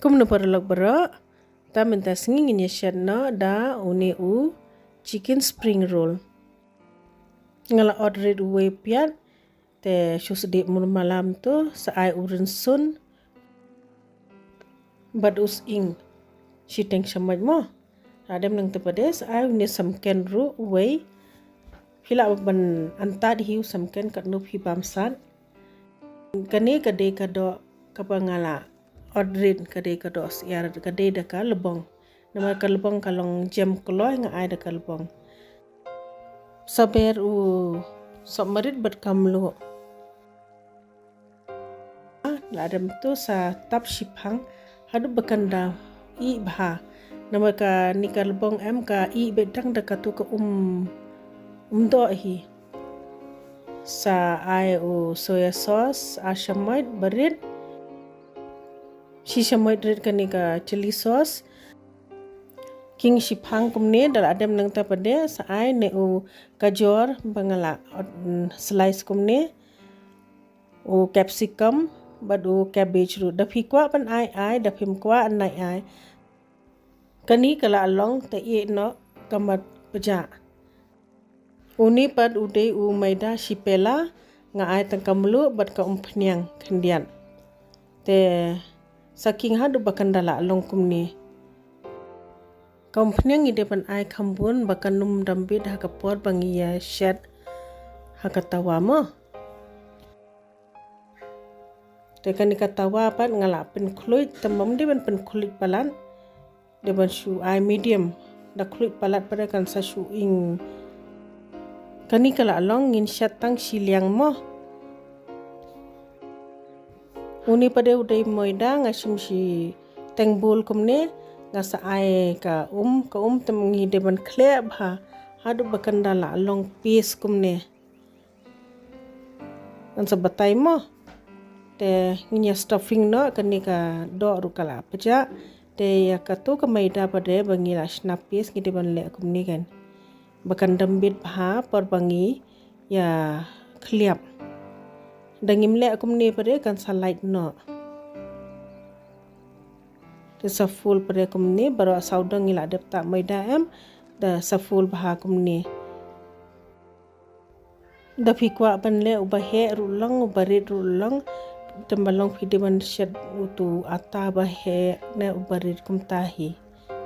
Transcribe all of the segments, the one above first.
Kumno paralog baro, ta minta singing shet no da uni chicken spring roll. Ngala order uwe piat te shusdi mur malam tu saai urin sun bad us ing shiteng shamaj mo. Adem nang tepade saai uni samken ru uwe hila ban antad hiu samken kat nup hi bamsat. Kani kade kado kapangala orderin kade kado siar kade daka lebong. Nama ka lebong kalong jam kloy nga ai daka lebong. Saber submarit bat kamlo. Ladam tu sa tap shipang hadu bakanda i bha. Nama ka nika lebong em ka i bedang daka tu ka do hi. Sa ai soya sauce ashamait barit. Shishamait red kanika chili sauce. King shipang kumne dal adem nang tapade sa ai ne gajor bangala slice kumne capsicum badu cabbage ru dapi kwa pan ai dapim kwa anai ai kani kala along te e no kamat peja uni pad ude maida shipela nga ai tangkamlu bat ka umpnyang khandian te saking hadu bakandala along kumni kampanyang ide pan ai khambun bakanum dambit hakapor bangiya shet hakatawa mo te kani katawa pan ngala pen khluit tamam de pen khluit palan de ban shu ai medium da khluit palat pada kan sa shu ing kani kala along ngin shet tang siliang mo uni pada udai moida ngashim shi tengbul kumne ngasa ai ka temengi deban kleb ha hadu bakandala long piece kumne dan sabatai mo te nginya stuffing no kani ka do rukala peja te ya katu ka maida pade bangila snap piece ngi deban le kumne kan bakandambit ha por bangi ya kliap dangim le kumne pade kan salait no sa full pada kumni baru saudang ila adapta maida em da sa full baha kumni da fikwa banle ubahe rulang ubarit rulang tembalong pidiman shed utu ata bahe ne ubarit kumtahi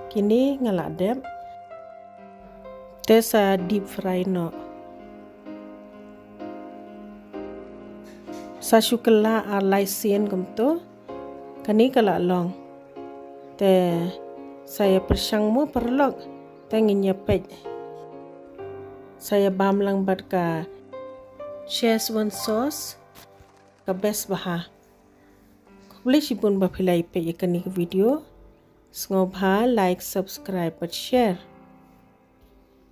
kini ngala adap tesa deep fry no sa shukla alaisien kumto kani kala long te saya persang mo perlog tengin nyapet saya bam lang bat ka Szechuan sauce ka best baha kubli sipun ba philai pe ikani video sngob ha like subscribe but share